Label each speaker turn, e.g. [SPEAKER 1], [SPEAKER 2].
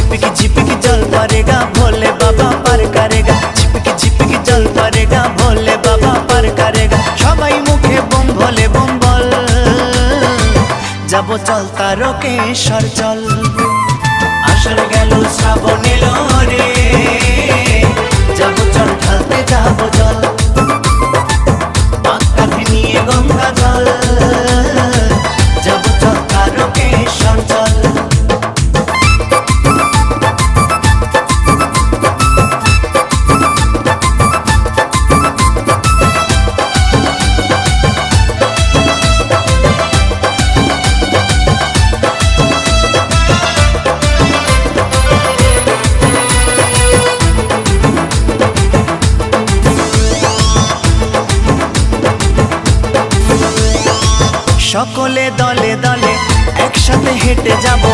[SPEAKER 1] झिपकी झिपकी जल पड़ेगा भोले बाबा पार करेगा झिपकी झिपकी जल पड़ेगा भोले बाबा पार करेगा सबाई मुखे बम भोले बम बल जाबो चल तारकेश्वर चल आषाढ़ गेलो श्रावण एलो रे जाबो चल ढालते जाबो जल काँधे निये गंगा जल जाबो चल तारकेश्वर चल सकले दले दले एकसाथे हेঁটে যাব